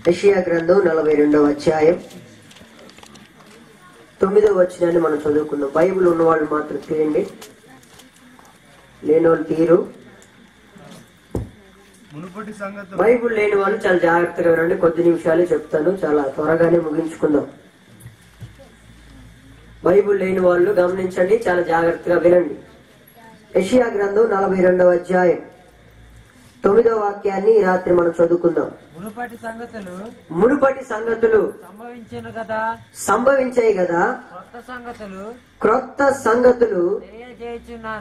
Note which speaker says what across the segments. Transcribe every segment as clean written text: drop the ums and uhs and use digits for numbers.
Speaker 1: యెషయా గ్రంథం 42వ అధ్యాయం 9వ వచనాన్ని మనం చదువుకుందాం. బైబిల్ ఉన్నవాళ్ళు మాత్రం తీయండి, లేని వాళ్ళు తీరు. బైబిల్ లేని వాళ్ళు చాలా జాగ్రత్తగా వినండి. కొద్ది నిమిషాలే చెప్తాను, చాలా త్వరగానే ముగించుకుందాం. బైబిల్ లేని వాళ్ళు గమనించండి, చాలా జాగ్రత్తగా వినండి. యెషయా గ్రంథం 42వ అధ్యాయం 9వ వాక్యాన్ని ఈ రాత్రి మనం చదువుకుందాం. మునుపటి సంగతులు సంభవించాయి కదా, క్రొత్త సంగతులు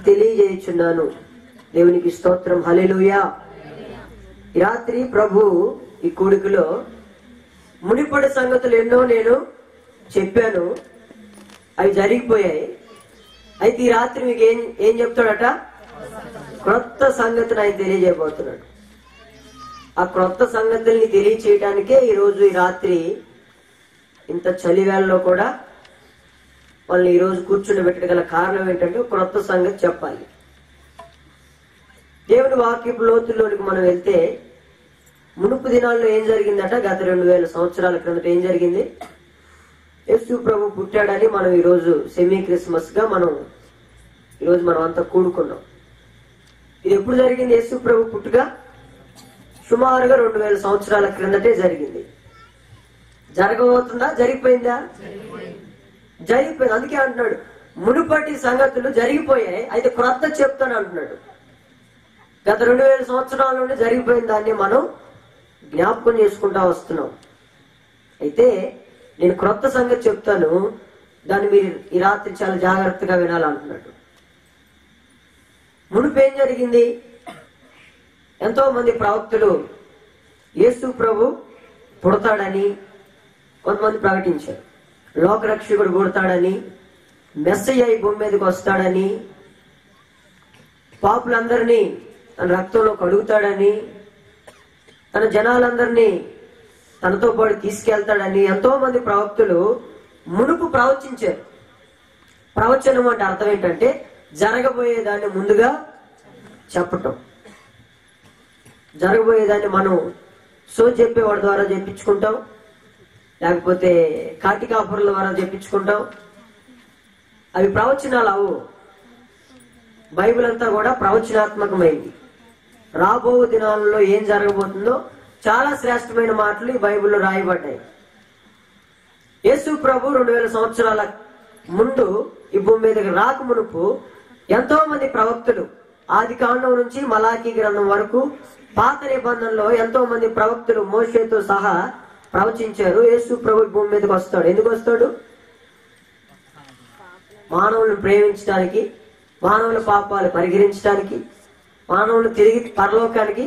Speaker 1: తెలియజేయుచున్నాను. దేవునికి స్తోత్రం, హల్లెలూయా. ఈ రాత్రి ప్రభు ఈ కూడికలో మునిపటి సంగతులు ఎన్నో నేను చెప్పాను, అవి జరిగిపోయాయి. అయితే ఈ రాత్రి మీకు ఏం చెప్తాడట? క్రొత్త సంగతిని ఆయన తెలియజేయబోతున్నాడు. ఆ క్రొత్త సంగతుల్ని తెలియచేయడానికే ఈ రాత్రి ఇంత చలివేళలో కూడా వాళ్ళని ఈ రోజు కూర్చుని పెట్టగల కారణం ఏంటంటే క్రొత్త సంగతి చెప్పాలి. దేవుని వాక్యపు లోతుల్లోనికి మనం వెళ్తే మునుపు దినాల్లో ఏం జరిగిందట? గత 2000 సంవత్సరాల క్రిందట ఏం జరిగింది? యేసు ప్రభు పుట్టాడని మనం ఈరోజు సెమీ క్రిస్మస్ గా ఈరోజు మనం అంతా కూడుకున్నాం. ఇది ఎప్పుడు జరిగింది? యేసు ప్రభు పుట్టుక సుమారుగా 2000 సంవత్సరాల క్రిందటే జరిగింది. జరగబోతుందా? జరిగిపోయిందా? జరిగిపోయింది. అందుకే అంటున్నాడు మునుపటి సంగతులు జరిగిపోయాయి, అయితే క్రొత్త చెప్తాను అంటున్నాడు. గత 2000 సంవత్సరాల నుండి జరిగిపోయిన దాన్ని మనం జ్ఞాపకం చేసుకుంటా వస్తున్నాం. అయితే నేను క్రొత్త సంగతి చెప్తాను, దాన్ని మీరు ఈ రాత్రి చాలా జాగ్రత్తగా వినాలంటున్నాడు. మునుపు ఏం జరిగింది? ఎంతో మంది ప్రవక్తలు యేసు ప్రభు పుడతాడని కొంతమంది ప్రకటించారు. లోకరక్షకుడు పుడతాడని, మెస్సయ్య ఈ భూమి మీదకి వస్తాడని, పాపులందరినీ తన రక్తంలో కడుగుతాడని, తన జనాలందరినీ తనతో పాటు తీసుకెళ్తాడని ఎంతో మంది ప్రవక్తలు మునుపు ప్రవచించారు. ప్రవచనం అంటే అర్థం ఏంటంటే జరగబోయేదాన్ని ముందుగా చెప్పటం. జరగబోయేదాన్ని మనం చెప్పేవాడి ద్వారా చెప్పించుకుంటాం, లేకపోతే కాటికాపురుల ద్వారా చెప్పించుకుంటాం. అవి ప్రవచనాలు అవు. బైబిల్ అంతా కూడా ప్రవచనాత్మకమైంది. రాబో దినాలలో ఏం జరగబోతుందో చాలా శ్రేష్టమైన మాటలు ఈ బైబిల్లో రాయబడ్డాయి. యేసు ప్రభు 2000 సంవత్సరాల ముందు ఈ భూమి మీదకి రాక మునుపు ఎంతో మంది ప్రవక్తలు, ఆది కాండం నుంచి మలాకీ గ్రంథం వరకు పాత నిబంధనలో ఎంతో మంది ప్రవక్తలు మోషేతో సహా ప్రవచించారు. యేసు ప్రభు భూమి మీదకి వస్తాడు. ఎందుకు వస్తాడు? మానవులను ప్రేమించడానికి, మానవుల పాపాలు పరిహరించడానికి, మానవులను తిరిగి పరలోకానికి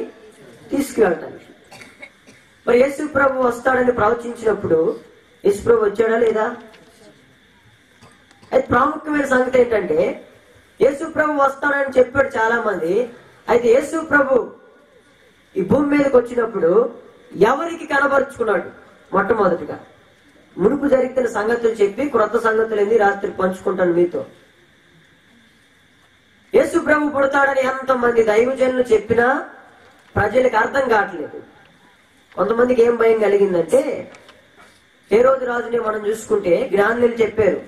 Speaker 1: తీసుకువెళ్ళటానికి. మరి యేసు ప్రభు వస్తాడని ప్రవచించినప్పుడు యేసు ప్రభు వచ్చాడా లేదా? అయితే ప్రాముఖ్యమైన సంగతి ఏంటంటే యేసు ప్రభు వస్తాడని చెప్పాడు చాలా మంది. అయితే యేసు ప్రభు ఈ భూమి మీదకి వచ్చినప్పుడు ఎవరికి కనబరుచుకున్నాడు? మొట్టమొదటిగా మునుపు జరిగిన సంగతులు చెప్పి క్రొత్త సంగతులు ఏంది రాత్రి పంచుకుంటాను మీతో. యేసు ప్రభు పుడతాడని ఎంతమంది దైవజనులు చెప్పినా ప్రజలకు అర్థం కావట్లేదు. కొంతమందికి ఏం భయం కలిగిందంటే, హేరోదు రాజుని మనం చూసుకుంటే జ్ఞానులు చెప్పారు,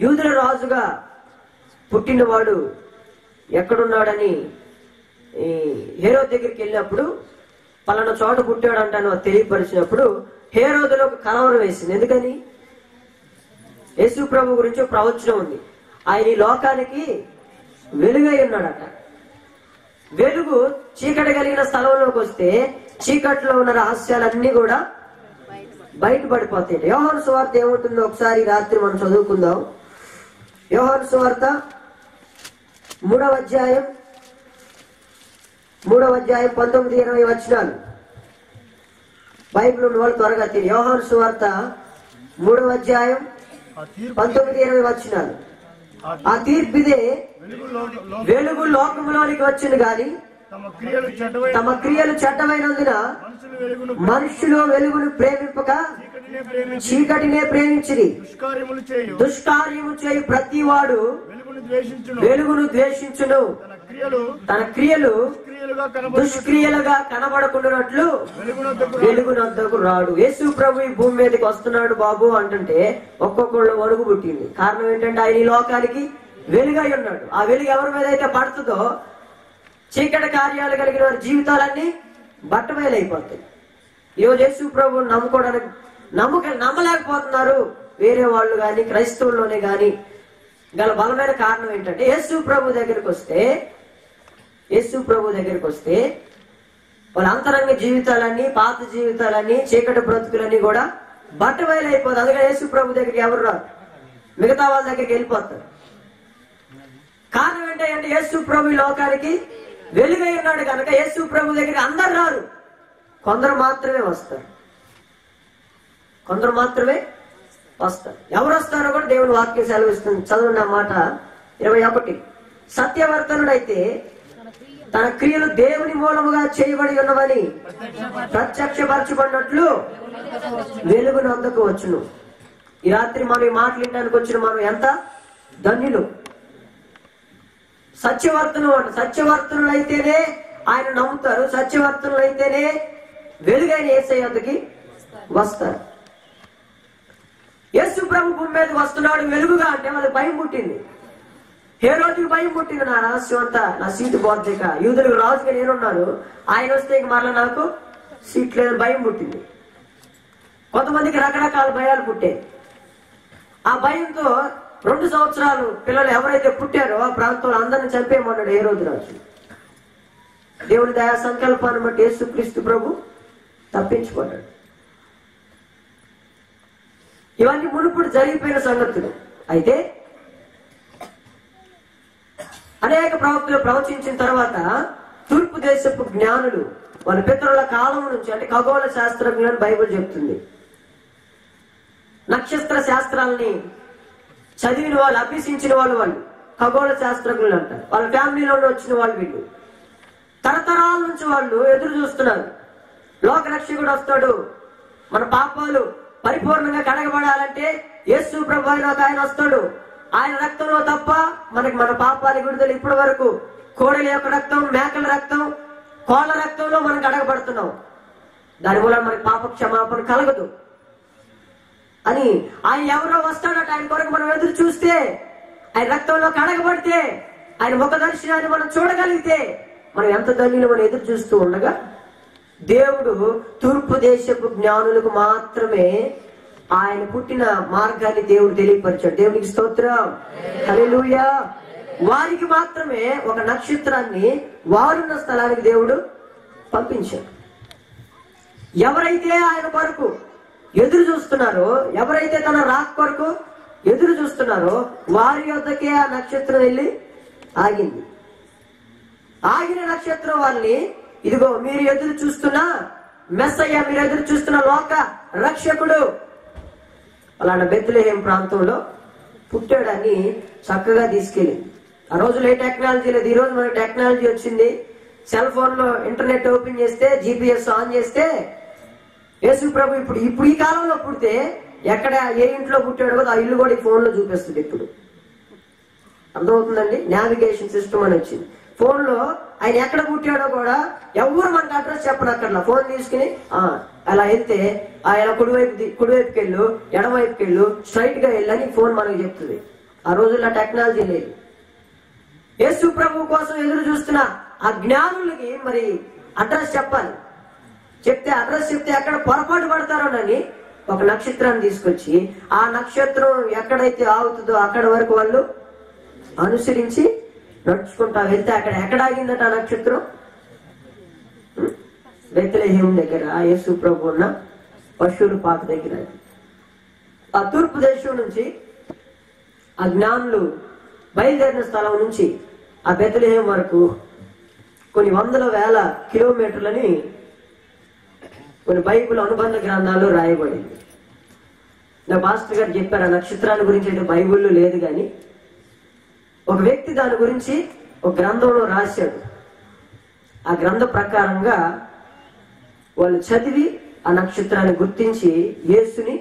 Speaker 1: యూదుల రాజుగా పుట్టినవాడు ఎక్కడున్నాడని హేరోదు దగ్గరికి వెళ్ళినప్పుడు పలానా చోట పుట్టాడంటాను తెలియపరిచినప్పుడు హేరోదులో కలవరం వేసింది. ఎందుకని? యేసు ప్రభు గురించి ప్రవచనం ఉంది. ఆయన ఈ లోకానికి వెలుగై ఉన్నాడట. వెలుగు చీకటి కలిగిన స్థలంలోకి వస్తే చీకట్లో ఉన్న రహస్యాలన్నీ కూడా బయటపడిపోతాయి. యోహాను సువార్త ఏముంటుందో ఒకసారి రాత్రి మనం చదువుకుందాం. యోహాను సువార్త 3వ అధ్యాయం 19-20 వచనాలు. బైబిల్ ఉన్న వాళ్ళు త్వరగా తిరిగి యోహాను సువార్త 3వ అధ్యాయం 19-20 వచనాలు. ఆ తీర్పిదే వెలుగు లోకంలోనికి వచ్చింది గాని తమ క్రియలు చెడ్డమైనందున మనుషులు వెలుగును ప్రేమింపక చీకటినే ప్రేమించిరి. దుష్కార్యము చేయు ప్రతి వాడు వెలుగును ద్వేషించును, తన క్రియలు దుష్క్రియలుగా కనబడకుండానట్లు వెలుగునొద్దకు రాడు. యేసు ప్రభు ఈ భూమి మీదకి వస్తున్నాడు బాబు అంటుంటే ఒక్కొక్కళ్ళు వణుకు పుట్టింది. కారణం ఏంటంటే ఆయన ఈ లోకానికి వెలుగై ఉన్నాడు. ఆ వెలుగు ఎవరి మీద అయితే పడుతుందో చీకటి కార్యాలు కలిగిన వారి జీవితాలన్నీ బట్టబయలైపోతాయి. ఈరోజు యేసు ప్రభువుని నమ్ముకోవడానికి నమ్మలేకపోతున్నారు వేరే వాళ్ళు కానీ క్రైస్తవుల్లోనే కానీ. గల బలమైన కారణం ఏంటంటే యేసు ప్రభు దగ్గరికి వస్తే వాళ్ళ అంతరంగ జీవితాలన్నీ, పాత జీవితాలన్నీ, చీకటి బ్రతుకులన్నీ కూడా బట్టబయలైపోతాయి. అందుకని యేసు ప్రభు దగ్గరికి ఎవరు రారు, మిగతా వాళ్ళ దగ్గరికి వెళ్ళిపోతారు. కారణం ఏంటంటే యేసు ప్రభు ఈ లోకానికి వెలుగై ఉన్నాడు కనుక యేసు ప్రభు దగ్గరికి అందరు రారు, కొందరు మాత్రమే వస్తారు. ఎవరు వస్తారో కూడా దేవుని వాక్యం సెలవిస్తుంది. చదవండి ఆ మాట 21. సత్యవర్తనుడైతే తన క్రియలు దేవుని మూలముగా చేయబడి ఉన్నవని ప్రత్యక్షపరచబడినట్లు వెలుగునొద్దకు వచ్చును. ఈ రాత్రి మనం ఈ మాటలు వినడానికి వచ్చిన మనం ఎంత ధన్యులు. సత్యవర్తనులైతేనే ఆయన నమ్ముతారు, సత్యవర్తనులైతేనే వెలుగైన యేసయ్య వద్దకి వస్తారు. యేసు ప్రభు భూమి మీదకి వస్తున్నాడు వెలుగుగా అంటే వాళ్ళకి భయం పుట్టింది. హేరోదుకి భయం పుట్టింది. నా రహస్యం అంతా నా సీటు పోద్దిక, యూదులకు రాజుగా నేనున్నాను, ఆయన వస్తే మరలా నాకు సీట్ లేదని భయం పుట్టింది. కొంతమందికి రకరకాల భయాలు పుట్టాయి. ఆ భయంతో 2 సంవత్సరాలు పిల్లలు ఎవరైతే పుట్టారో ఆ ప్రాంతంలో అందరిని చంపేయమన్నాడు హేరోదు రాజు. దేవుడి దయా సంకల్పాన్ని బట్టి యేసుక్రీస్తు ప్రభు తప్పించుకున్నాడు. ఇవన్నీ మునుపుడు జరిగిపోయిన సంగతులు. అయితే అనేక ప్రవక్తలు ప్రవచించిన తర్వాత తూర్పు దేశపు జ్ఞానులు వాళ్ళ పితరుల కాలం నుంచి, అంటే ఖగోళ శాస్త్రజ్ఞులని బైబిల్ చెప్తుంది, నక్షత్ర శాస్త్రాలని చదివిన వాళ్ళు, అభ్యసించిన వాళ్ళు ఖగోళ శాస్త్రజ్ఞులు అంటారు. వాళ్ళ ఫ్యామిలీలో వచ్చిన వాళ్ళు వీళ్ళు. తరతరాల నుంచి వాళ్ళు ఎదురు చూస్తున్నారు, లోకరక్షకుడు వస్తాడు, మన పాపాలు పరిపూర్ణంగా కడగబడాలంటే యేసు ప్రభు ఆయన వస్తాడు, ఆయన రక్తంలో తప్ప మనకి మన పాపాల విడుదల. ఇప్పటి వరకు కోడల యొక్క రక్తం, మేకల రక్తం, కోళ్ళ రక్తంలో మనం కడగబడుతున్నాం. దాని వల్ల మనకి పాప క్షమాపణ కలగదు అని ఆయన ఎవరో వస్తాడట. ఆయన కొరకు మనం ఎదురు చూస్తే, ఆయన రక్తంలో కడగబడితే, ఆయన ముఖ దర్శనాన్ని మనం చూడగలిగితే మనం ఎంత ధన్యులు. మనం ఎదురు చూస్తూ ఉండగా దేవుడు తూర్పు దేశపు జ్ఞానులకు మాత్రమే ఆయన పుట్టిన మార్గాన్ని దేవుడు తెలియపరిచాడు. దేవునికి స్తోత్రం, హల్లెలూయా. వారికి మాత్రమే ఒక నక్షత్రాన్ని వారున్న స్థలానికి దేవుడు పంపించాడు. ఎవరైతే ఆయన కొరకు ఎదురు చూస్తున్నారో, ఎవరైతే తన రాక కొరకు ఎదురు చూస్తున్నారో వారి యొద్దకే ఆ నక్షత్రం వెళ్ళి ఆగింది. ఆగిన నక్షత్రం వాళ్ళని, ఇదిగో మీరు ఎదురు చూస్తున్న మెస్సయ్య, మీరు ఎదురు చూస్తున్న లోక రక్షకుడు అలాంటి బెత్లెహేం ప్రాంతంలో పుట్టాడని చక్కగా తీసుకెళ్ళింది. ఆ రోజులో ఏ టెక్నాలజీ లేదు. ఈ రోజు మనకి టెక్నాలజీ వచ్చింది. సెల్ ఫోన్ లో ఇంటర్నెట్ ఓపెన్ చేస్తే, GPS ఆన్ చేస్తే యేసు ప్రభు ఇప్పుడు ఈ కాలంలో పుడితే ఎక్కడ ఏ ఇంట్లో పుట్టాడో ఆ ఇల్లు కూడా ఈ ఫోన్ లో చూపిస్తుంది. ఇప్పుడు అర్థమవుతుందండి. నావిగేషన్ సిస్టమ్ అని వచ్చింది. ఫోన్ లో ఆయన ఎక్కడ పుట్టాడో కూడా ఎవరు మనకు అడ్రస్ చెప్పనక్కర్లా. ఫోన్ తీసుకుని అలా వెళ్తే ఆయన కుడివైపుకి వెళ్ళు, ఎడమవైపుకి వెళ్ళు, స్ట్రైట్ గా వెళ్ళని ఫోన్ మనకు చెప్తుంది. ఆ రోజుల్లో టెక్నాలజీ లేదు. యేసు ప్రభు కోసం ఎదురు చూస్తున్న ఆ జ్ఞానులకి మరి అడ్రస్ చెప్పాలి. అడ్రస్ చెప్తే ఎక్కడ పొరపాటు పడతారోనని ఒక నక్షత్రాన్ని తీసుకొచ్చి ఆ నక్షత్రం ఎక్కడైతే ఆగుతుందో అక్కడ వరకు వాళ్ళు అనుసరించి నడుచుకుంటా వెళ్తే అక్కడ ఎక్కడ ఆగిందట ఆ నక్షత్రం? బెత్లెహేం దగ్గర, యేసు ప్రభు ఉన్న పశువుల పాక దగ్గర. ఆ తూర్పు దేశం నుంచి ఆ జ్ఞానులు బయలుదేరిన స్థలం నుంచి ఆ బెత్లెహేం వరకు కొన్ని వందల వేల కిలోమీటర్లని కొన్ని బైబిల్ అనుబంధ గ్రంథాలు రాయబడింది. నా పాస్టర్ గారు చెప్పారు, ఆ నక్షత్రాల గురించి అయితే బైబిల్లో లేదు, కానీ ఒక వ్యక్తి దాని గురించి ఒక గ్రంథంలో రాశాడు. ఆ గ్రంథ ప్రకారంగా వాళ్ళు చదివి ఆ నక్షత్రాన్ని గుర్తించి యేసుని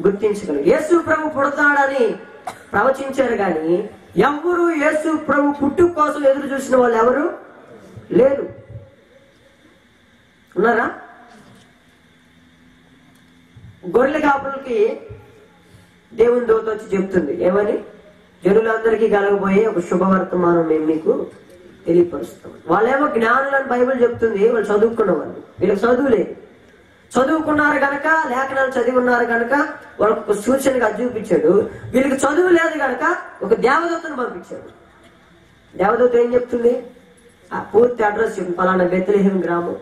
Speaker 1: గుర్తించగలరు. యేసు ప్రభు పుడతాడని ప్రవచించారు, కానీ ఎవరు యేసు ప్రభు పుట్టుక కోసం ఎదురు చూసిన వాళ్ళు ఎవరు లేరు. ఉన్నారా? గొర్రెల కాపులకి దేవుని దూత వచ్చి చెప్తుంది ఏమని? జనులందరికీ కలగబోయే ఒక శుభవర్తమానం మేము మీకు తెలియపరుస్తాం. వాళ్ళేమో జ్ఞానులని బైబిల్ చెప్తుంది, వాళ్ళు చదువుకున్న వాళ్ళు. వీళ్ళకి చదువు లేదు. చదువుకున్నారు కనుక, లేఖనాలు చదివి ఉన్నారు కనుక వాళ్ళకు ఒక సూచనగా చూపించాడు. వీళ్ళకి చదువు లేదు కనుక ఒక దేవదూతను పంపించాడు. దేవదూత ఏం చెప్తుంది? ఆ పూర్తి అడ్రస్ చెప్తుంది. పలానా బెత్లెహేం గ్రామం,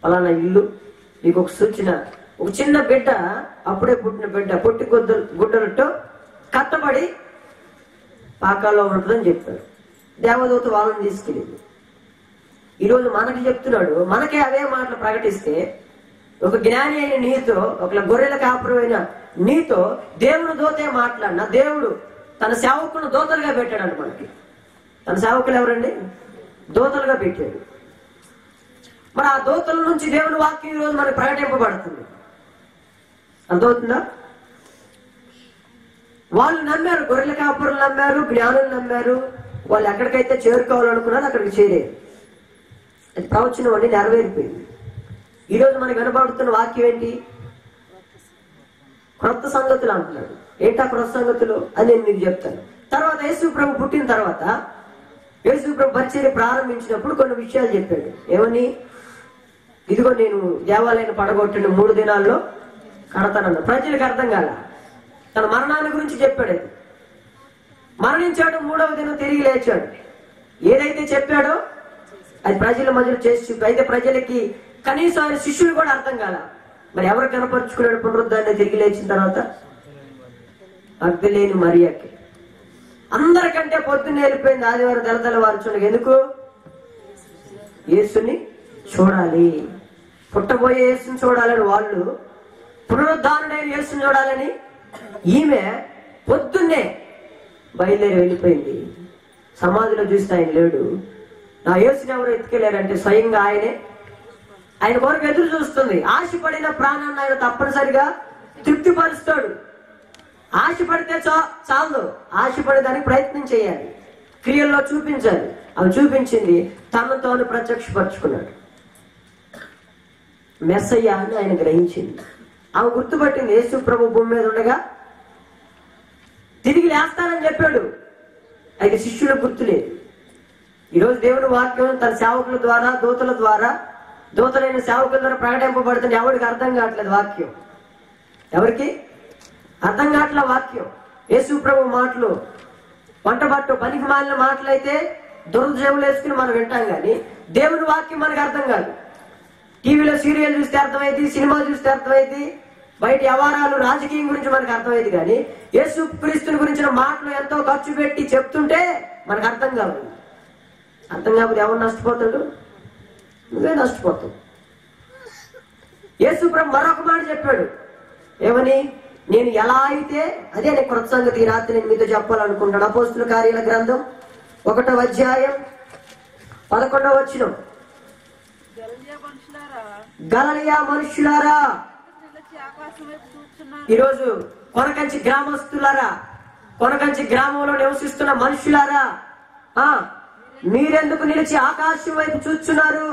Speaker 1: పలానా ఇల్లు, మీకు ఒక సూచన. ఒక చిన్న బిడ్డ, అప్పుడే పుట్టిన బిడ్డ పొట్టి గుడ్డలతో కట్టబడి పాకాల్లో ఉంటుందని చెప్పాడు. దేవదూత వాళ్ళని తీసుకెళ్ళింది. ఈరోజు మనకి చెప్తున్నాడు, మనకే అవే మాటలు ప్రకటిస్తే ఒక జ్ఞాని అయిన నీతో, ఒక గొర్రెల కాపురమైన నీతో దేవుని దూతే మాట్లాడినా దేవుడు తన సేవకులను దూతలుగా పెట్టాడు. మనకి తన సేవకులు ఎవరండి? దూతలుగా పెట్టాడు. మరి ఆ దూతల నుంచి దేవుని వాక్యం ఈరోజు మనకు ప్రకటింపబడుతుంది. అర్థమవుతుందా? వాళ్ళు నమ్మారు, గొర్రెల కాపురులు నమ్మారు, జ్ఞానులు నమ్మారు. వాళ్ళు ఎక్కడికైతే చేరుకోవాలనుకున్నారో అక్కడికి చేరేది. అది ప్రవచనం అని నెరవేరిపోయింది. ఈరోజు మనకు వినబడుతున్న వాక్యం ఏంటి? క్రొత్త సంగతులు అంటున్నాడు. ఏంటా క్రొత్త సంగతులు అని నేను మీకు చెప్తాను. తర్వాత యేసు ప్రభు పుట్టిన తర్వాత యేసు ప్రభు పరిచర్య ప్రారంభించినప్పుడు కొన్ని విషయాలు చెప్పాడు. ఏమని? ఇదిగో నేను దేవాలయాన్ని పడగొట్టిన 3 దినాల్లో కడతానన్న. ప్రజలకు అర్థం కాల. తన మరణాన్ని గురించి చెప్పాడు. మరణించాడు, 3వ దినం తిరిగి లేచాడు. ఏదైతే చెప్పాడో అది ప్రజల మధ్యలో చేసి చూపి. అయితే ప్రజలకి కనీసం ఆయన శిష్యులు కూడా అర్థం కాల. మరి ఎవరు కనపరుచుకున్నాడు పునరుద్ధాన్ని తిరిగి లేచిన తర్వాత? మగ్దలేని మరియకి. అందరికంటే పొద్దున్నే వెళ్ళిపోయింది ఆదివారం తెల్లవారుచుండగా. ఎందుకు? యేసుని చూడాలి, పుట్టబోయే యేసుని చూడాలని వాళ్ళు, పునరుద్ధానుడైన యేసుని చూడాలని ఈమె పొద్దున్నే బయలుదేరి వెళ్ళిపోయింది. సమాధిలో చూస్తే ఆయన లేడు. నా యేసుని ఎవరు ఎత్తుకెళ్ళారంటే స్వయంగా ఆయనే. ఆయన కొరకు ఎదురు చూస్తుంది. ఆశపడిన ప్రాణాన్ని ఆయన తప్పనిసరిగా తృప్తిపరుస్తాడు. ఆశపడితే చాలు, ఆశపడేదానికి ప్రయత్నం చేయాలి, క్రియల్లో చూపించాలి. అవి చూపించింది, తనతో ప్రత్యక్షపరుచుకున్నాడు. మెస్సయ్య అని ఆయన గ్రహించింది. ఆమె గుర్తుపట్టింది. యేసు ప్రభు భూమి మీద ఉండగా తిరిగి లేస్తానని చెప్పాడు. అయితే శిష్యులకు గుర్తులేదు. ఈరోజు దేవుని వాక్యం తన సేవకుల ద్వారా, దూతల ద్వారా, దూతలైన సేవకుల ద్వారా ప్రకటింపబడుతుంది. ఎవరికి అర్థం కావట్లేదు వాక్యం. ఎవరికి అర్థం కావట్లే వాక్యం. యేసు ప్రభు మాటలు వంటబట్టు పనికి మాలిన మాటలైతే దుర్జేవులు వేసుకుని మనం వింటాం, కానీ దేవుని వాక్యం మనకు అర్థం కాదు. టీవీలో సీరియల్ చూస్తే అర్థమైంది, సినిమా చూస్తే అర్థమైంది, బయట వ్యవహారాలు రాజకీయం గురించి మనకు అర్థమైంది. కానీ యేసు క్రీస్తుని గురించిన మాటలు ఎంతో ఖర్చు పెట్టి చెప్తుంటే మనకు అర్థం కావాలి. అర్థం కాకపోతే ఎవరు నష్టపోతాడు? నువ్వే నష్టపోతావు. యేసు ప్రభు మరొక మాట చెప్పాడు. ఏమని? నేను ఎలా అయితే, అదే నేను క్రొత్త సంగతి ఈ రాత్రి నేను మీతో చెప్పాలనుకుంటాను. అపోస్తుల కార్యాల గ్రంథం 1వ అధ్యాయం 11వ వచనం. గలిలయ మనుషులారా, ఈరోజు కొనకంచి గ్రామస్తులారా, కొనకంచి గ్రామంలో నివసిస్తున్న మనుషులారా, మీరెందుకు నిలిచి ఆకాశం వైపు చూస్తున్నారు?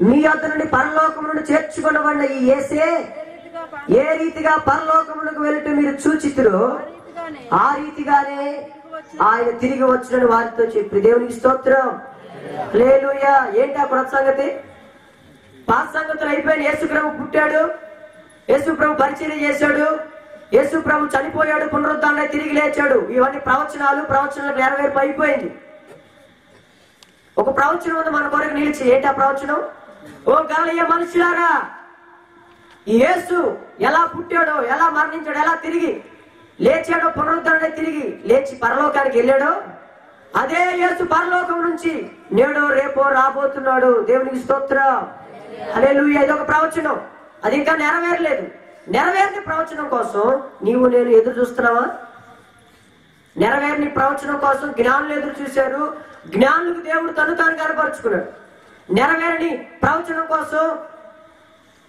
Speaker 1: మీ యొద్ద నుండి పరలోకం నుండి చేర్చుకొనబడిన ఈ యేసే ఏ రీతిగా పరలోకమునకు వెళ్ళటం మీరు చూచితురో ఆ రీతిగానే ఆయన తిరిగి వచ్చిన వారితో చెప్పి. దేవునికి స్తోత్రం, హల్లెలూయా. ఏంటి ఆ క్రొత్త సంగతి? పాత సంగతులు అయిపోయిన. యేసు ప్రభు పుట్టాడు, యేసు ప్రభు పరిచర్య చేశాడు, యేసు ప్రభు చనిపోయాడు, పునరుద్ధానం తిరిగి లేచాడు. ఇవన్నీ ప్రవచనాలకు నెరవేర్పు అయిపోయింది. ఒక ప్రవచనం ఉంది మన కొరకు నిలిచి. ఏంటి ఆ ప్రవచనం? ఓ గలిలయ మనుషులారా, ఈ యేసు ఎలా పుట్టాడో, ఎలా మరణించాడో, ఎలా తిరిగి లేచాడో, పునరుద్ధరణ తిరిగి లేచి పరలోకానికి వెళ్ళాడో, అదే యేసు పరలోకం నుంచి నేడో రేపో రాబోతున్నాడు. దేవునికి స్తోత్రం, హల్లెలూయా. ఇదొక ప్రవచనం, అది ఇంకా నెరవేరలేదు. నెరవేరిన ప్రవచనం కోసం నీవు నేను ఎదురు చూస్తున్నావా? నెరవేరిన ప్రవచనం కోసం జ్ఞానులు ఎదురు చూశారు. జ్ఞానులకు దేవుడు తను తాను కనపరుచుకున్నాడు. నెరవేరని ప్రవచనం కోసం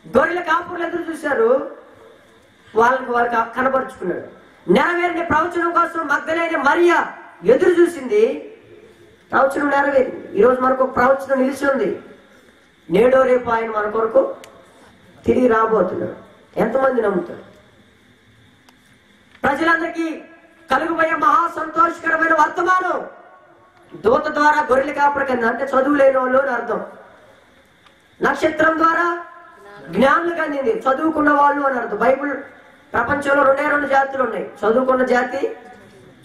Speaker 1: గొర్రెల కాపురులు ఎదురు చూశారు. వాళ్ళకి కనపరుచుకున్నాడు. నెరవేరిన ప్రవచనం కోసం మగ్దలేని మరియ ఎదురు చూసింది. ప్రవచనం నెరవేరింది. ఈరోజు మనకు ఒక ప్రవచనం నిలిచి ఉంది. నేడో రేపు ఆయన మన కొరకు తిరిగి రాబోతున్నాడు. ఎంతమంది నమ్ముతారు? ప్రజలందరికీ కలుగుబోయే మహా సంతోషకరమైన వర్తమానం దూత ద్వారా గొర్రెల కాపరి కింద, అంటే చదువు లేని వాళ్ళు అని అర్థం. నక్షత్రం ద్వారా జ్ఞానులకు అందింది, చదువుకున్న వాళ్ళు అని అర్థం. బైబుల్ ప్రపంచంలో 2 జాతులు ఉన్నాయి, చదువుకున్న జాతి,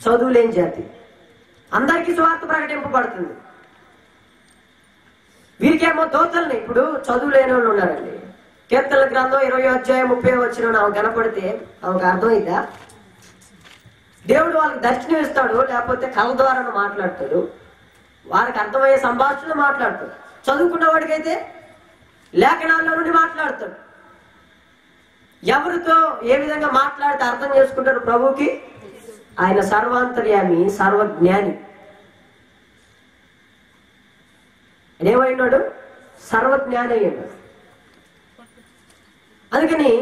Speaker 1: చదువు లేని జాతి. అందరికీ స్వార్థ ప్రకటింపబడుతుంది. వీరికేమో దోతల్ని, ఇప్పుడు చదువు లేని వాళ్ళు ఉన్నారండి. కీర్తనల గ్రంథం 20:30 ఆమె కనపడితే ఆమెకు అర్థమైందా? దేవుడు వాళ్ళకి దర్శనం ఇస్తాడు, లేకపోతే కళ ద్వారా మాట్లాడతాడు, వారికి అర్థమయ్యే సంభాషణలు మాట్లాడతాడు. చదువుకున్న వాడికైతే లేఖనాల్లో నుండి మాట్లాడతాడు. ఎవరితో ఏ విధంగా మాట్లాడితే అర్థం చేసుకుంటారు ప్రభువుకి? ఆయన సర్వాంతర్యామి, సర్వజ్ఞాని. ఏమైనాడు? సర్వజ్ఞాని అయ్యాడు. అందుకని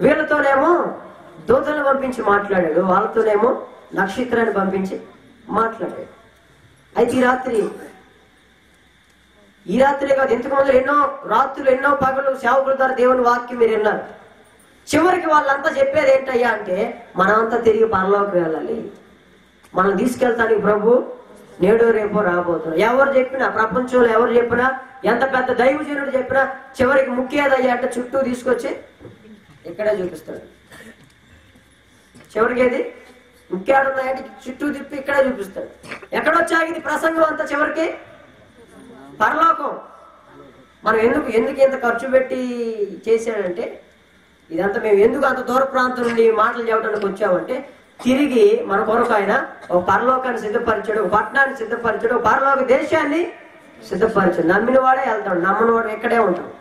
Speaker 1: వీళ్ళతోనేమో దూతలను పంపించి మాట్లాడాడు, వాళ్ళతోనేమో నక్షత్రాన్ని పంపించి మాట్లాడాడు. అయితే ఈ రాత్రి కాదు, ఇంతకు ముందు ఎన్నో రాత్రులు, ఎన్నో పగలు సేవకుల ద్వారా దేవుని వాక్యం మీరు విన్నారు. చివరికి వాళ్ళంతా చెప్పేది ఏంటయ్యా అంటే, మనమంతా తిరిగి పరలోకి వెళ్ళాలి, మనం తీసుకెళ్తానికి ప్రభు నేడో రేపో రాబోతున్నాం. ఎవరు చెప్పినా, ప్రపంచంలో ఎవరు చెప్పినా, ఎంత పెద్ద దైవజనుడు చెప్పినా చివరికి ముఖ్యదయ్యా అంటే చుట్టూ తీసుకొచ్చి ఇక్కడే చూపిస్తాడు. చివరికి ఏది ముఖ్యాడున్నాయంటే చుట్టూ తిప్పి ఇక్కడే చూపిస్తాడు. ఎక్కడొచ్చాగింది ప్రసంగం అంతా? చివరికి పరలోకం. మనం ఎందుకు ఇంత ఖర్చు పెట్టి చేశాడంటే, ఇదంతా మేము ఎందుకు అంత దూర ప్రాంతం నుండి మాటలు చెప్పడానికి వచ్చామంటే, తిరిగి మన కొరకు ఆయన ఒక పరలోకాన్ని సిద్ధపరిచాడు, ఒక పట్టణాన్ని సిద్ధపరిచాడు, ఒక పరలోక దేశాన్ని సిద్ధపరిచాడు. నమ్మిన వాడే వెళ్తాడు, నమ్మనివాడు ఇక్కడే ఉంటాడు.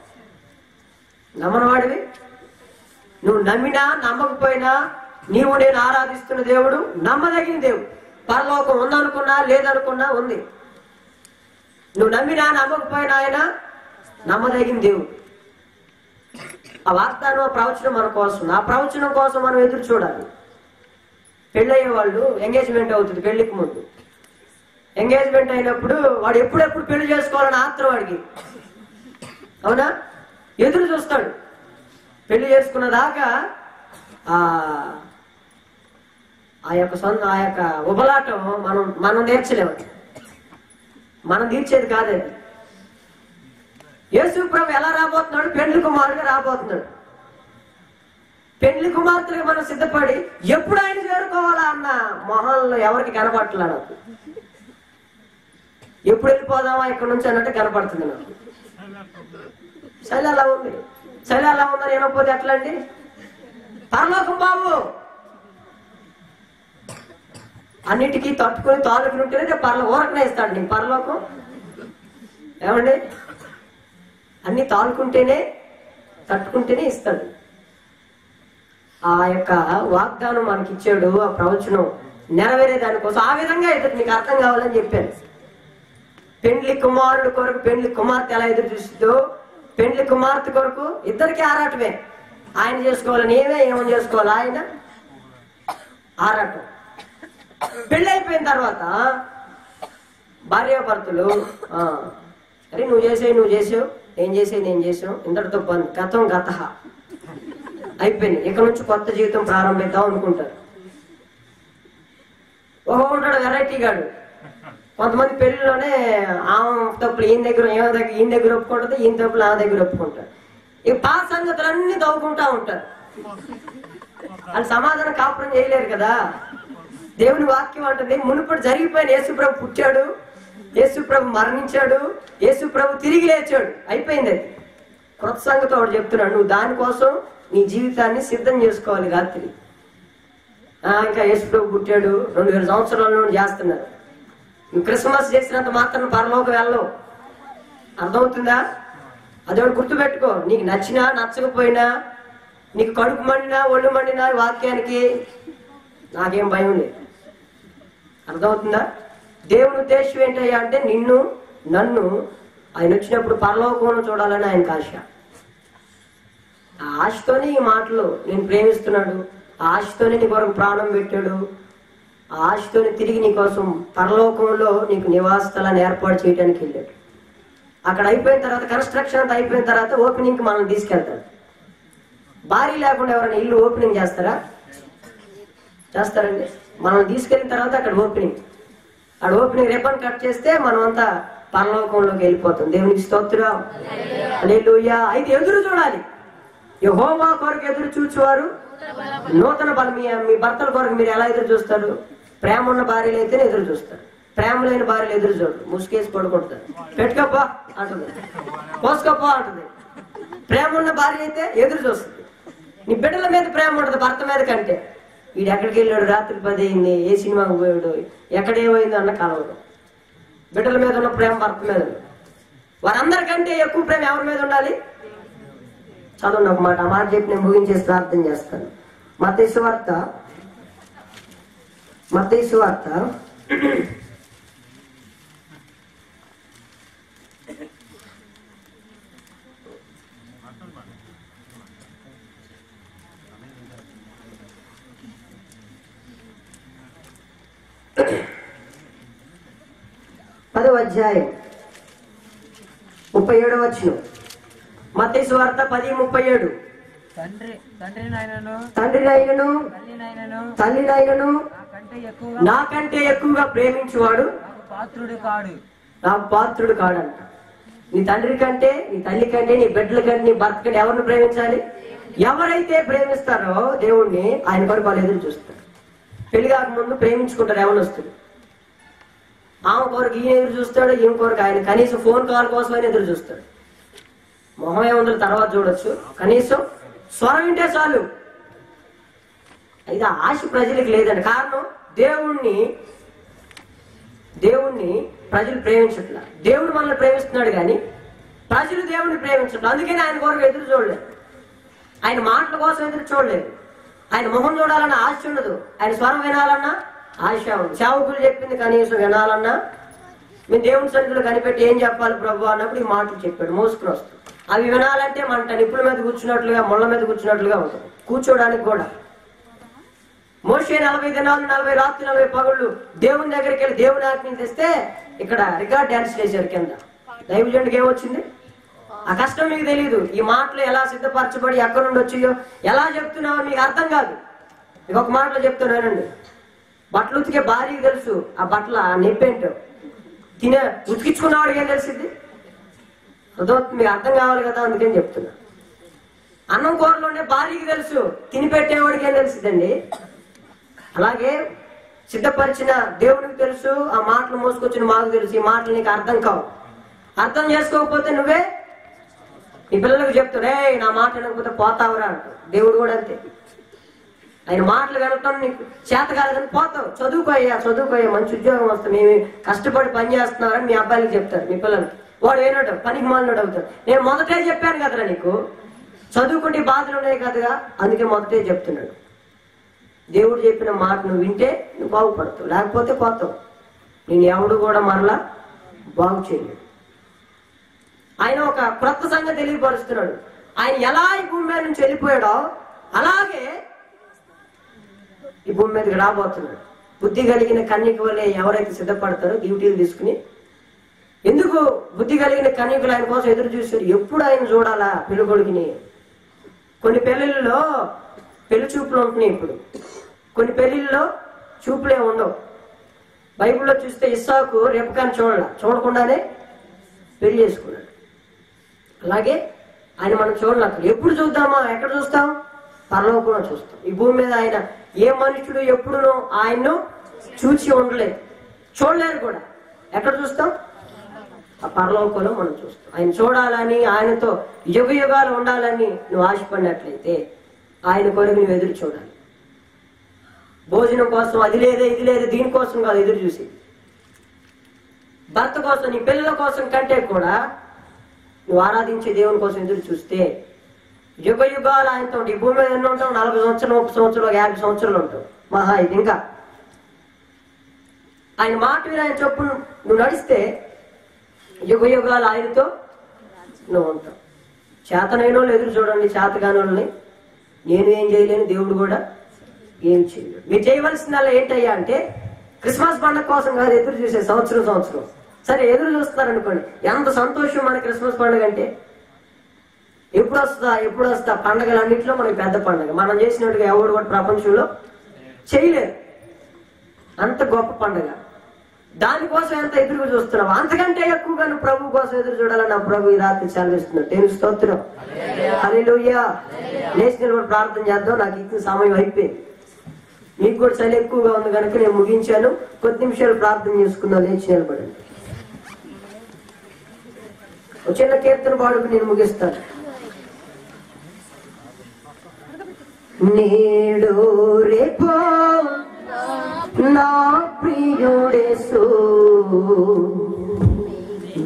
Speaker 1: నమ్మనివాడివి నువ్వు నమ్మినా నమ్మకపోయినా నీవు నేను ఆరాధిస్తున్న దేవుడు నమ్మదగిన దేవుడు. పరలోకం ఉందనుకున్నా లేదనుకున్నా ఉంది. నువ్వు నమ్మినా నమ్మకపోయినా ఆయన నమ్మదగిన దేవుడు. ఆ వాగ్దానం, ప్రవచనం మన కోసం. ఆ ప్రవచనం కోసం మనం ఎదురు చూడాలి. పెళ్ళయ్యే వాళ్ళు ఎంగేజ్మెంట్ అవుతుంది. పెళ్లికి ముందు ఎంగేజ్మెంట్ అయినప్పుడు వాడు ఎప్పుడెప్పుడు పెళ్లి చేసుకోవాలని ఆత్రం వాడికి, అవునా? ఎదురు చూస్తాడు. పెళ్లి చేసుకున్న దాకా ఆ యొక్క ఉబలాటం మనం నేర్చలేము. మనం తీర్చేది కాదండి. యేసు ప్రభు ఎలా రాబోతున్నాడు? పెండ్లి కుమారుడుగా రాబోతున్నాడు. పెండ్లి కుమార్తెగా మనం సిద్ధపడి ఎప్పుడు ఆయన చేరుకోవాలా అన్న మొహంలో ఎవరికి కనపడట్లా నాకు. ఎప్పుడు వెళ్ళిపోదామా ఇక్కడ నుంచి అన్నట్టు కనపడుతుంది నాకు. శైలి అలా ఉంది. శైలి అలా ఉందని వినకపోతే ఎట్లా అండి? పరలోకం బాబు అన్నిటికీ తట్టుకుని తాలూకుని ఉంటేనే ఊరకనే ఇస్తాడు నీకు పరలోకం. ఏమండి? అన్ని తాలుకుంటేనే, తట్టుకుంటేనే ఇస్తాడు. ఆ యొక్క వాగ్దానం మనకి ఇచ్చాడు. ఆ ప్రవచనం నెరవేరే దానికోసం ఆ విధంగా ఎదురు, నీకు అర్థం కావాలని చెప్పాను. పెండ్లి కుమారుడు కొరకు పెండ్లి కుమార్తె ఎలా ఎదురు చూస్తుందో, పెండ్లి కుమార్తె కొరకు ఇద్దరికి ఆరాటమే. ఆయన చేసుకోవాలని ఏమని చేసుకోవాలి? ఆయన ఆరాటం. పెళ్ళి అయిపోయిన తర్వాత భార్యాభర్తలు, అరే నువ్వు చేసావు, నేను చేసావు, ఇంతటితో గతం గత అయిపోయింది, ఇక నుంచి కొత్త జీవితం ప్రారంభిద్దాం అనుకుంటారు. ఉంటాడు వెరైటీ గాడు. కొంతమంది పెళ్లిలోనే ఆమె తప్పులు ఈయన దగ్గర ఒప్పుకుంటుంది, ఈయన తప్పులు ఆమె దగ్గర ఒప్పుకుంటారు. ఈ పాత సంగతులన్నీ తవ్వుకుంటా ఉంటారు. వాళ్ళు సమాధానం కాపురం చేయలేరు కదా. దేవుని వాక్యం అంటుంది, మునుపటి జరిగిపోయిన యేసుప్రభు పుట్టాడు, యేసుప్రభు మరణించాడు, యేసుప్రభు తిరిగి లేచాడు, అయిపోయింది. అది కొత్త సంగతి వాడు చెప్తున్నాడు. నువ్వు దానికోసం నీ జీవితాన్ని సిద్ధం చేసుకోవాలి. రాత్రి ఇంకా యేసుప్రభు పుట్టాడు, 2000 సంవత్సరాల నుండి చేస్తున్నారు. నువ్వు క్రిస్మస్ చేసినంత మాత్రం పరలోకం వెళ్ళవు. అర్థమవుతుందా? అదొకటి గుర్తుపెట్టుకో. నీకు నచ్చినా నచ్చకపోయినా, నీకు కడుపు మండినా ఒళ్ళు మండినా వాక్యానికి నాకేం భయం లేదు. అర్థమవుతుందా? దేవుని ఉద్దేశం ఏంటయ్యా అంటే నిన్ను నన్ను ఆయన వచ్చినప్పుడు పరలోకంలో చూడాలని ఆయనకు ఆశ. ఆ ఆశతోనే ఈ మాటలు, నేను ప్రేమిస్తున్నాడు, ఆశతోనే నీ కొరకు ప్రాణం పెట్టాడు. ఆ ఆశతోనే తిరిగి నీ కోసం పరలోకంలో నీకు నివాస స్థలాన్ని ఏర్పాటు చేయడానికి వెళ్ళాడు. అక్కడ అయిపోయిన తర్వాత కన్స్ట్రక్షన్ అంతా అయిపోయిన తర్వాత ఓపెనింగ్కి మనం తీసుకెళ్తాడు. భారీ లేకుండా ఎవరైనా ఇల్లు ఓపెనింగ్ చేస్తారా? చేస్తారండి. మనం తీసుకెళ్ళిన తర్వాత అక్కడ ఓపెనింగ్ రిబ్బన్ కట్ చేస్తే మనం అంతా పరలోకంలోకి వెళ్ళిపోతాం. దేవునికి స్తోత్రం, హల్లెలూయా. అయితే ఎదురు చూడాలి. యెహోవా కొరకు ఎదురు చూచేవారు నూతన బలం. మీ భర్తల కొరకు మీరు ఎలా ఎదురు చూస్తారు? ప్రేమ ఉన్న భార్యలు అయితేనే ఎదురు చూస్తారు. ప్రేమ లేని భార్యలు ఎదురు చూడరు, ముసుకేసి పడుకుంటారు. పెట్టుకోపా అంటుంది, పోసుకోపా అంటుంది. ప్రేమ ఉన్న భార్య అయితే ఎదురు చూస్తుంది. నీ బిడ్డల మీద ప్రేమ ఉంటుంది భర్త మీద కంటే. వీడు ఎక్కడికి వెళ్ళాడు, రాత్రి 10 అయింది, ఏ సినిమాకి పోయాడు, ఎక్కడేమైంది అన్న కలవడం. బిడ్డల మీద ఉన్న ప్రేమ భర్త మీద. వారందరికంటే ఎక్కువ ప్రేమ ఎవరి మీద ఉండాలి? చదవండి ఒక మాట. ఆ మాట చెప్పి నేను ముగించేసి ప్రార్థన చేస్తాను. మత్తయి సువార్త 10వ అధ్యాయం 37వ వచనం. మత్తయి సువార్త 10:37. తండ్రినైనను తల్లినైనను నాకంటే ఎక్కువగా ప్రేమించువాడు నాకు పాత్రుడు కాడంట. నీ తండ్రి కంటే, నీ తల్లి కంటే, నీ బిడ్డల కంటే, నీ భర్త కంటే ఎవరిని ప్రేమించాలి? ఎవరైతే ప్రేమిస్తారో దేవుణ్ణి, ఆయన కొరకు వాళ్ళు ఎదురు చూస్తారు. పెళ్లి కాకముందు ప్రేమించుకుంటారు యవనస్తులు. ఆమె కొరకు ఈయన ఎదురు చూస్తాడు, ఈయన కొరకు ఆయన. కనీసం ఫోన్ కాల్ కోసమైనా ఎదురు చూస్తాడు. మొహం ఏముందో తర్వాత చూడొచ్చు, కనీసం స్వరం వింటే చాలు. ఇది ఆశ ప్రజలకు లేదండి. కారణం దేవుణ్ణి ప్రజలు ప్రేమించట్లా. దేవుడు మనల్ని ప్రేమిస్తున్నాడు కానీ ప్రజలు దేవుడిని ప్రేమించట్లేదు. అందుకని ఆయన కొరకు ఎదురు చూడలేదు, ఆయన మాటల కోసం ఎదురు చూడలేదు. ఆయన మొహం చూడాలన్నా ఆశ ఉండదు, ఆయన స్వరం వినాలన్నా ఆశ ఉంది. సేవకులు చెప్పింది కనీసం వినాలన్నా మేము దేవుని సన్నిధిలో కనిపెట్టి ఏం చెప్పాలి ప్రభు అన్నప్పుడు ఈ మాటలు చెప్పాడు, మోసుకుని వస్తాం. అవి వినాలంటే మన నిప్పుల మీద కూర్చున్నట్లుగా, ముళ్ళ మీద కూర్చున్నట్లుగా ఉంటుంది. కూర్చోడానికి కూడా మోషే 40 దినాలు 40 రాత్రులు 40 పగళ్ళు దేవుని దగ్గరికి వెళ్ళి దేవుని ఆజ్ఞలు తెస్తే ఇక్కడ రికార్డ్ డాన్స్ చేశారు కింద. దైవజనుడికి ఏమొచ్చింది? ఆ కష్టం మీకు తెలియదు. ఈ మాటలు ఎలా సిద్ధపరచబడి ఎక్కడి నుండి వచ్చాయో, ఎలా చెప్తున్నావో మీకు అర్థం కాదు. మీకు ఒక మాటలో చెప్తున్నానండి. బట్టలు ఉతికే భార్యకి తెలుసు ఆ బట్టల నొప్పేంటో. ఉతికించుకున్నవాడికి ఏం తెలిసింది? మీకు అర్థం కావాలి కదా, అందుకని చెప్తున్నా. అన్నం కూరలో ఉండే భార్యకి తెలుసు, తిని పెట్టేవాడికి ఏం తెలుస్తుందండి? అలాగే సిద్ధపరిచిన దేవునికి తెలుసు, ఆ మాటలు మోసుకొచ్చిన మాకు తెలుసు. ఈ మాటలు నీకు అర్థం కావు. అర్థం చేసుకోకపోతే నువ్వే నీ పిల్లలకు చెప్తావు, రే నా మాట వినకపోతే పోతావురా అంటావు. దేవుడు కూడా అంతే. ఆయన మాటలు వినటం నీకు చేత కాదని పోతావు. చదువుకోయ్యా మంచి ఉద్యోగం వస్తాం, మేము కష్టపడి పని చేస్తున్నారని మీ అబ్బాయికి చెప్తారు. మీ పిల్లలకి వాడు ఏనాడు పనికి మాలినాడు అవుతాడు. నేను మొదటే చెప్పాను కదరా నీకు, చదువుకుంటే బాధలు ఉన్నాయి కదగా, అందుకే మొదటే చెప్తున్నాడు. దేవుడు చెప్పిన మాట నువ్వు వింటే నువ్వు బాగుపడతావు, లేకపోతే పోతావు. నేను ఎవడు కూడా మరలా బాగు చేయలేడు. ఆయన ఒక క్రొత్త సంగతి తెలియపరుస్తున్నాడు. ఆయన ఎలా ఈ భూమి మీద నుంచి వెళ్ళిపోయాడో అలాగే ఈ భూమి మీదకి రాబోతున్నాడు. బుద్ధి కలిగిన కన్యక వల్లే ఎవరైతే సిద్ధపడతారో డ్యూటీలు తీసుకుని. ఎందుకు బుద్ధి కలిగిన కన్యకులు ఆయన కోసం ఎదురు చూస్తారు? ఎప్పుడు ఆయన చూడాలా పెళ్ళికొడుకుని? కొన్ని పెళ్లిళ్ళలో పెళ్లి చూపులు ఉంటున్నాయి. ఇప్పుడు కొన్ని పెళ్లిళ్ళలో చూపులే ఉండవు. బైబిల్లో చూస్తే ఇస్సాకు రెబెకాను చూడకుండానే పెళ్లి చేసుకున్నాడు. అలాగే ఆయన మనం చూడలేదు. ఎప్పుడు చూద్దామా? ఎక్కడ చూస్తాం? పరలోకంలో చూస్తాం. ఈ భూమి మీద ఆయన ఏ మనుషుడు ఎప్పుడు ఆయన్ను చూసి ఉండలేదు, చూడలేరు కూడా. ఎక్కడ చూస్తాం? ఆ పరలోకంలో మనం చూస్తాం. ఆయన చూడాలని, ఆయనతో యుగ యుగాలు ఉండాలని నువ్వు ఆశపడినట్లయితే ఆయన కొరకు నువ్వు ఎదురు చూడాలి. భోజనం కోసం అది లేదు ఇది లేదు దీనికోసం కాదు ఎదురు చూసి, భర్త కోసం, నీ పిల్లల కోసం కంటే కూడా నువ్వు ఆరాధించే దేవుని కోసం ఎదురు చూస్తే యుగ యుగాలు ఆయనతో ఈ భూమి మీద ఎన్నో ఉంటావు? 40 సంవత్సరాలు, 30 సంవత్సరాలు, 50 సంవత్సరాలు ఉంటావు మహా. ఇది ఇంకా ఆయన మాట మీద ఆయన చొప్పున నువ్వు నడిస్తే యుగ యుగాలు ఆయనతో నువ్వు ఉంటావు. చేతనైన వాళ్ళు ఎదురు చూడండి, చేతగాని వాళ్ళని నేను ఏం చేయలేను, దేవుడు కూడా ఏం చేయలేదు. మీరు చేయవలసిన ఏంటయ్యా అంటే క్రిస్మస్ పండుగ కోసం కాదు ఎదురు చూసే సంవత్సరం. సరే ఎదురు చూస్తున్నారనుకోండి, ఎంత సంతోషం మన క్రిస్మస్ పండుగ అంటే. ఎప్పుడు వస్తా పండుగలన్నింటిలో మనకి పెద్ద పండుగ. మనం చేసినట్టుగా ఎవడు కూడా ప్రపంచంలో చేయలేరు. అంత గొప్ప పండుగ. దానికోసం ఎంత ఎదురు చూస్తున్నావు, అంతకంటే ఎక్కువగా నువ్వు ప్రభు కోసం ఎదురు చూడాలని నా ప్రభు ఈ రాత్రి సెలవిస్తున్నాడు. నేను స్తోత్రం. హల్లెలూయా. లేచి నిలబడి ప్రార్థన చేద్దాం. నాకు ఇచ్చిన సమయం అయిపోయింది. మీకు కూడా చలి ఎక్కువగా ఉంది కనుక నేను ముగించాను. కొద్ది నిమిషాలు ప్రార్థన చేసుకుందాం. లేచి నిలబడండి. ఒక చిన్న కీర్తన పాడుకు నేను ముగిస్తాను. నేడు రేపో నా ప్రియుడేసు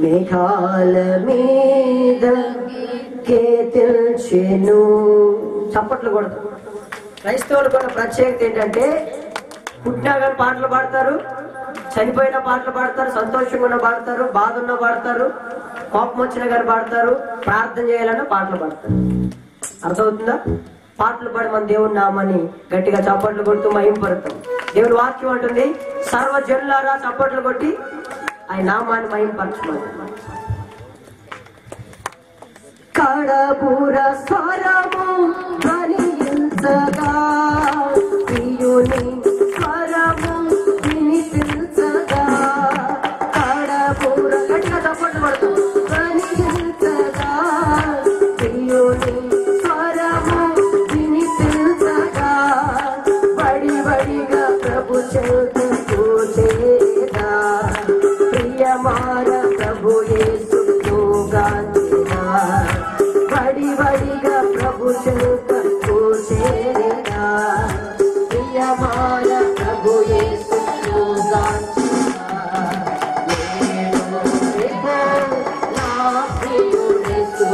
Speaker 1: మేఘాల మీద కేతిల్చెను. చప్పట్లు కొడతారు. క్రైస్తవులు కూడా ప్రత్యేకత ఏంటంటే పుట్టినా కానీ పాటలు పాడతారు, చనిపోయిన పాటలు పాడతారు, సంతోషంగా ఉన్న పాడతారు, బాధ ఉన్న పాడతారు, కోపం వచ్చినా కానీ పాడతారు, ప్రార్థన చేయాలన్నా పాటలు పాడతారు. అర్థమవుతుందా? పాటలు పాడి మన దేవుని నామాన్ని గట్టిగా చప్పట్లు కొడుతూ మహింపడతాం. దేవుని వాక్యం అంటుంది, సర్వజనులారా చప్పట్లు కొట్టి ఆయన నామాన్ని మహింపరచమని. కడబూర స్వరము ధ్వనించగా, ప్రియుని స్వరము వినిపించగా, కడబూర గట్టిగా చప్పట్లు కొడుతూ ధ్వనించగా, ప్రియుని స్వరము వినిపించగా, బడిగా ప్రభు చెందుతూ చేరా, ప్రియమార ప్రభు యేసును గాంచినా, బడిగా ప్రభు చెందుతూ చేరా, ప్రియమార ప్రభు యేసును గాంచినా. నేను రేపో నా ప్రియుడేసు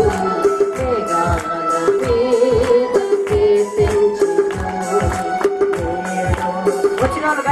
Speaker 1: మేఘాల మీద కేతించెను. వచ్చిన వాళ్ళు